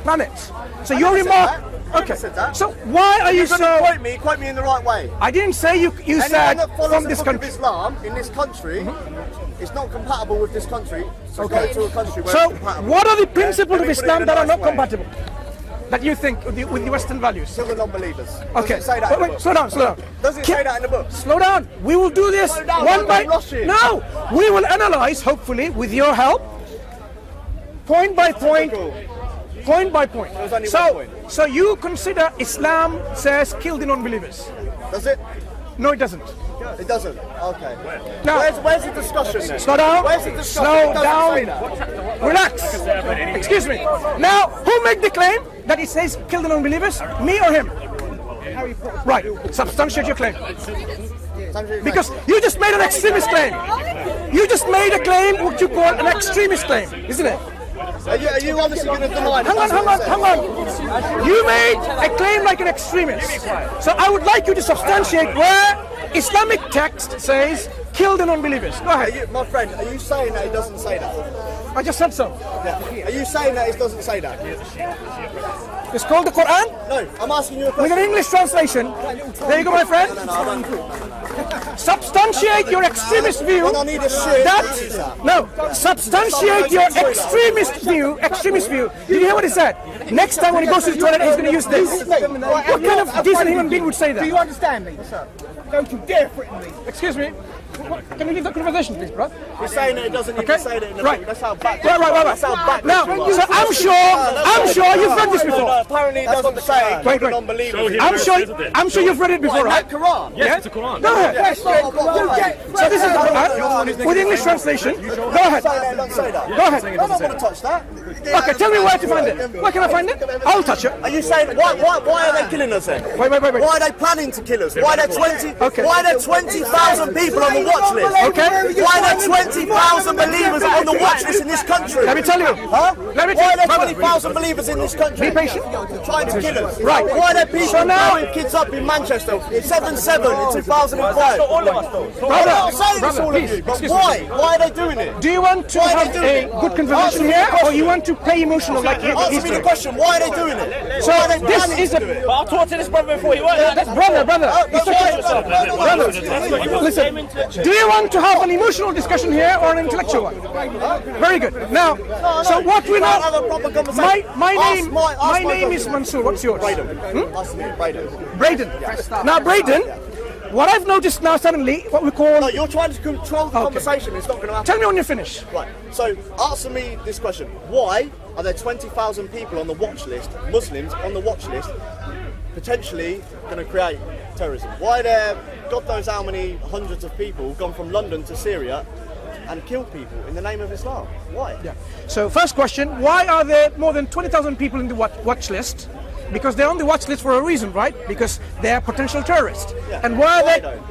planet. So your remark. Okay. So why are you so? Quote me in the right way. I didn't say you said that follows from the this book country. of Islam in this country. It's not compatible with this country. So go to a country where So it's compatible. what are the principles of Let me put it Islam in a that are nice not way. compatible? That you think with the Western values? Kill the non-believers. Okay. Does it say that in the Wait, book? slow down. Does it say that in the book? Slow down. We will do this Slow down, one I'm by rushing. No. We will analyze, hopefully, with your help, point by point. Point by point. There's only one point. So you consider Islam says kill the non-believers? Does it? No, it doesn't. It doesn't. Okay. Now, Where's the discussion then? slow down. Where's the discussion? Slow It doesn't down. say that. Relax. Excuse me. Now, who made the claim that it says kill the non-believers? Me or him? Right. Substantiate your claim. Because you just made an extremist claim. You just made a claim what you call an extremist claim, isn't it? Are you honestly going to deny that? Hang on. You made a claim like an extremist. So I would like you to substantiate where Islamic text says kill the non-believers. Go ahead. My friend, are you saying that it doesn't say that? I just said so. Yeah. Are you saying that it doesn't say that? It's called the Quran. No, I'm asking you a With question. an English translation. There you go, my friend. Substantiate your extremist view. When I need a shit, substantiate your extremist view. Did you hear what he said? Next time when he goes to the toilet, he's going to use this. What kind of decent human being would say that? Do you understand me? Don't you dare threaten me. Excuse me. Can we leave the conversation, please, bro? You're saying that it doesn't even say that in the Right. book. That's how back. Right. That's how back. Now, so I'm sure you've read this before. Apparently it doesn't say Wait. non-believers. I'm sure you've read it before, right? Quran. Yes, it's a Quran. Go ahead. So this is the Quran with English translation. Go ahead. Don't say that. Go ahead. I don't want to touch that. Okay, tell me where to find it. Where can I find it? I'll touch it. Are you saying why are they killing us then? Wait. Why are they planning to kill us? Why are there 20? Okay. Why are there 20,000 people on the watch list? Okay. Why are there 20,000 believers on the watch list in this country? Let me tell you. Huh? Let me Why tell are you. there 20,000 believers in this country? Be patient. Trying to kill us. Right. Why are there people So now- blowing kids up in Manchester? 7/7 in 2005. Brother, I'm saying this all of please, you, but excuse me. why? Why are they doing it? Do you want to Why are have they doing a it? good conversation here, or you want to play emotional like you Answer me the question. Why are they doing it? So Why are they this planning is to a do it? But I've talked to this brother before. He won't. brother. It's okay. Brother, listen. Do you want to have an emotional discussion here or an intellectual one? Very good. Now, so what we Can't have a know. proper conversation. My Ask name my is Mansour. What's yours? Ask me, Braden. Braden. Now, Braden, what I've noticed now suddenly, what we call. No, you're trying to control the conversation. It's not going to happen. Tell me when you finish. Right. So answer me this question: why are there 20,000 people on the watch list, Muslims on the watch list, potentially going to create terrorism? Why are there God knows how many hundreds of people gone from London to Syria and killed people in the name of Islam? Why? Yeah. So first question, why are there more than 20,000 people in the watch list? Because they're on the watch list for a reason, right? Because they're potential terrorists. Yeah. And why are Why they? though?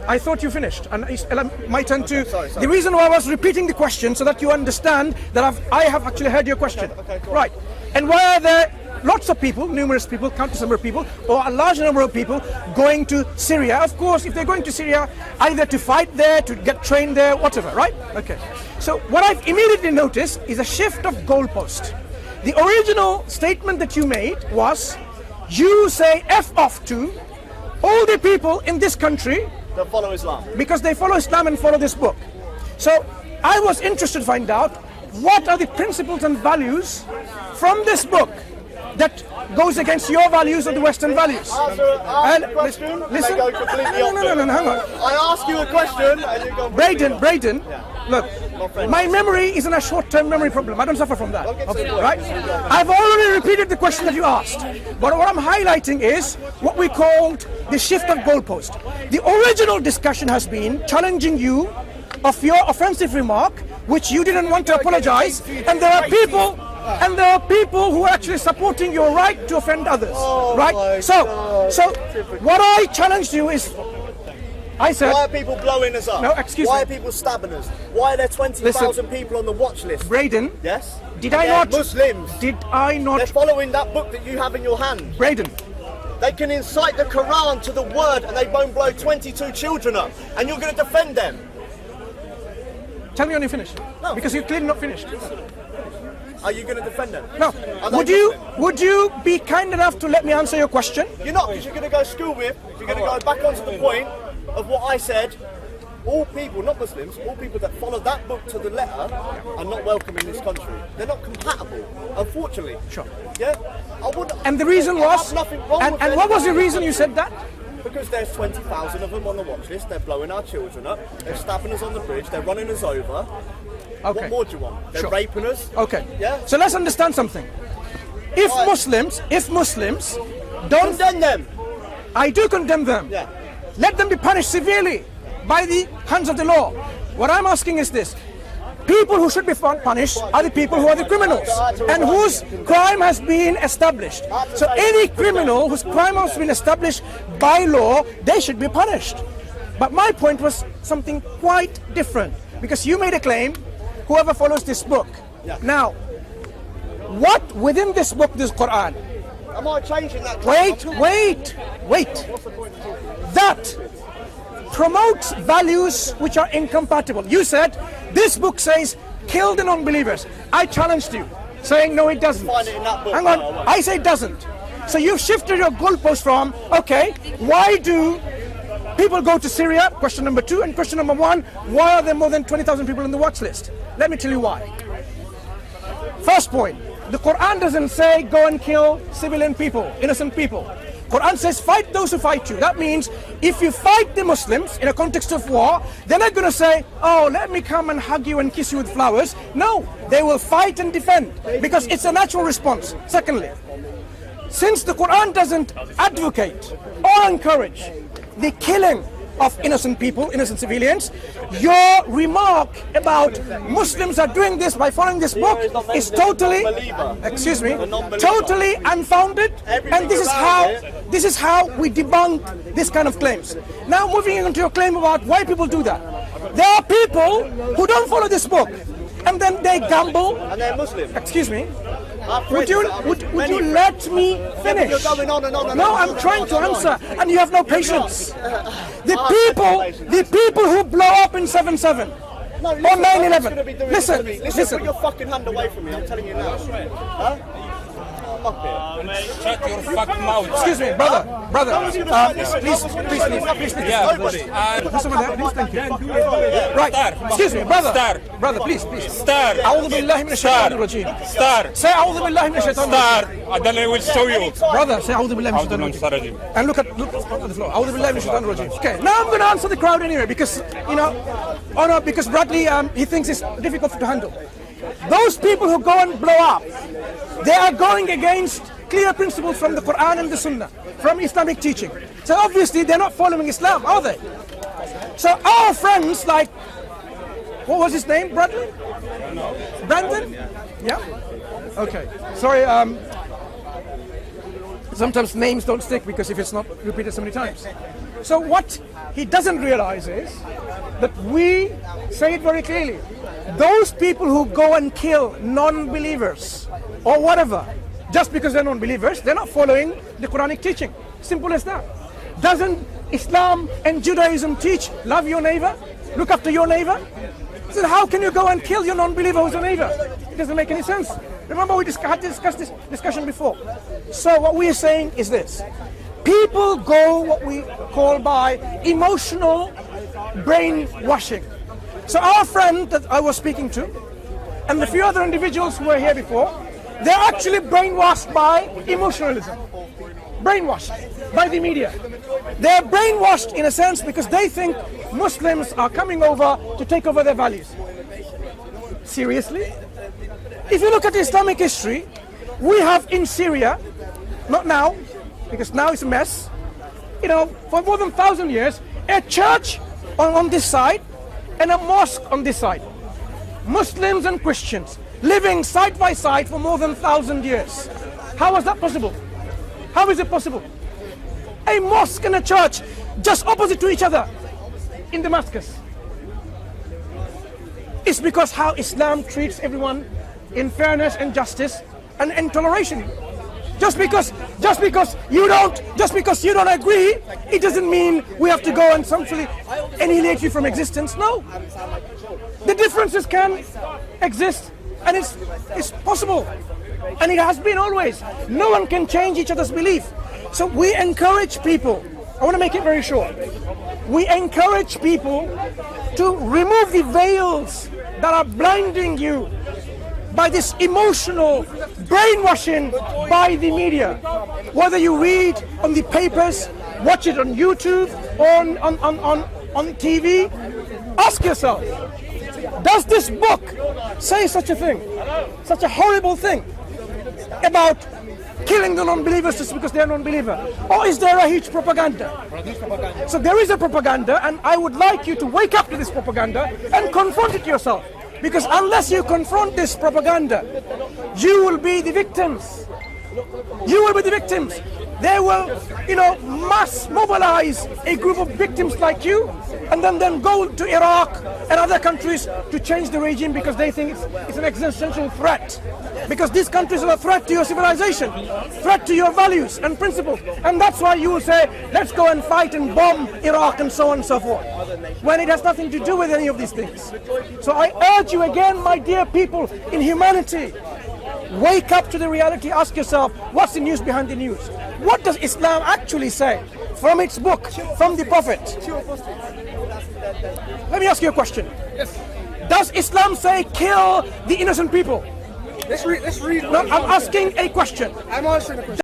I thought you finished, and my turn to. sorry. The reason why I was repeating the question so that you understand that I have actually heard your question. Okay, cool. Right. And why are there lots of people, numerous people, countless number of people, or a large number of people going to Syria? Of course, if they're going to Syria, either to fight there, to get trained there, whatever, right? Okay. So what I've immediately noticed is a shift of goalpost. The original statement that you made was, you say F off to all the people in this country That follow Islam. because they follow Islam and follow this book. So I was interested to find out what are the principles and values from this book that goes against your values or the Western values. Answer a question. Listen. They go completely No, hang on. I ask you a question and you go. Braden, look, my memory isn't a short-term memory problem. I don't suffer from that. Okay, right? I've already repeated the question that you asked. But what I'm highlighting is what we called the shift of goalpost. The original discussion has been challenging you of your offensive remark, which you didn't want to apologize, and there are people who are actually supporting your right to offend others, right? So what I challenged you is, I said, why are people blowing us up? No, excuse Why me. are people stabbing us? Why are there 20,000 people on the watch list? Braden, Yes? did And I they're not? Muslims. Did I not? They're following that book that you have in your hand. Braden, They can incite the Quran to the word and they won't blow 22 children up. And you're going to defend them. tell me when you finish. No. Because you're clearly not finished. Are you going to defend them? No. Would you be kind enough to let me answer your question? You're not, because you're going to go school with. You're going to go back onto the point of what I said. All people, not Muslims, all people that follow that book to the letter are not welcome in this country. They're not compatible, unfortunately. Sure. Yeah? I wouldn't. And the reason was, and what was the reason you said that? Because there's 20,000 of them on the watch list. They're blowing our children up. They're stabbing us on the bridge. They're running us over. Okay. What more do you want? They're Sure. raping us. Okay. Yeah? So let's understand something. If Muslims don't, Condemn them. I do condemn them. Yeah. Let them be punished severely by the hands of the law. What I'm asking is this. People who should be punished are the people who are the criminals and whose crime has been established. So any criminal whose crime has been established by law, they should be punished. But my point was something quite different, because you made a claim, whoever follows this book. Yeah. Now, what within this book, this Quran, Am I changing that? wait. That promotes values which are incompatible. You said this book says kill the non-believers. I challenged you, saying no, it doesn't. Find it in that book. Hang on, I say it doesn't. So you've shifted your goalpost from, okay, why do people go to Syria? Question number 2. And question number 1, why are there more than 20,000 people on the watch list? Let me tell you why. First point, the Quran doesn't say go and kill civilian people, innocent people. Quran says fight those who fight you. That means if you fight the Muslims in a context of war, they're not going to say, oh, let me come and hug you and kiss you with flowers. No, they will fight and defend, because it's a natural response. Secondly, since the Quran doesn't advocate or encourage the killing of innocent people, innocent civilians, your remark about Muslims are doing this by following this book is totally, totally unfounded, and this is how we debunk this kind of claims. Now moving into your claim about why people do that. There are people who don't follow this book, and then they gamble. And they're Muslim. Excuse me. Would you let me finish? You're going on and on and no, on. I'm trying to answer, and you have no patience. The people who blow up in 7/7 No, or listen, 9/11. Listen, put your fucking hand away from me. I'm telling you now. Huh? Shut your fucking mouth. Excuse me, brother. Please leave. Yeah. Listen over there, please, thank you. Right, excuse me, brother. Brother, please. Star. أعوذ بالله من الشيطان الرجيم. Star. Say أعوذ بالله من الشيطان Star. الرجيم. Then I will show you. Brother, say أعوذ بالله من الشيطان الرجيم. And look at the floor. أعوذ بالله من الشيطان الرجيم. Okay, now I'm going to answer the crowd anyway, because because Bradley he thinks it's difficult to handle. Those people who go and blow up, they are going against clear principles from the Quran and the Sunnah, from Islamic teaching. So obviously they're not following Islam, are they? So our friends like, what was his name, Bradley? Brandon? Yeah? Okay. Sorry, sometimes names don't stick because if it's not repeated so many times. So what he doesn't realize is that we say it very clearly. Those people who go and kill non-believers or whatever, just because they're non-believers, they're not following the Quranic teaching. Simple as that. Doesn't Islam and Judaism teach love your neighbor, look after your neighbor? So how can you go and kill your non-believer who's your neighbor? It doesn't make any sense. Remember we had discussed this discussion before. So what we are saying is this. People go what we call by emotional brainwashing. So our friend that I was speaking to, and the few other individuals who were here before, they're actually brainwashed by emotionalism. Brainwashed by the media. They're brainwashed in a sense because they think Muslims are coming over to take over their values. Seriously? If you look at Islamic history, we have in Syria, not now, because now it's a mess, for more than 1,000 years, a church on this side and a mosque on this side. Muslims and Christians living side by side for more than 1,000 years. How was that possible? How is it possible? A mosque and a church just opposite to each other in Damascus. It's because how Islam treats everyone in fairness and justice and toleration. Just because you don't agree, it doesn't mean we have to go and simply annihilate you from existence. No. The differences can exist And it's possible. And it has been always. No one can change each other's belief. So we encourage people, I want to make it very short. We encourage people to remove the veils that are blinding you by this emotional brainwashing by the media. Whether you read on the papers, watch it on YouTube, on TV, ask yourself, does this book say such a thing, such a horrible thing about killing the non-believers just because they're non-believer? Or is there a huge propaganda? So there is a propaganda, and I would like you to wake up to this propaganda and confront it yourself. Because unless you confront this propaganda, you will be the victims. You will be the victims. They will, mass mobilize a group of victims like you, and then go to Iraq and other countries to change the regime because they think it's an existential threat. Because these countries are a threat to your civilization, threat to your values and principles. And that's why you will say, let's go and fight and bomb Iraq and so on and so forth, when it has nothing to do with any of these things. So I urge you again, my dear people in humanity, wake up to the reality, ask yourself, what's the news behind the news? What does Islam actually say from its book, from the Prophet? Let me ask you a question. Does Islam say kill the innocent people? Let's read. No, I'm asking a question. I'm answering the question.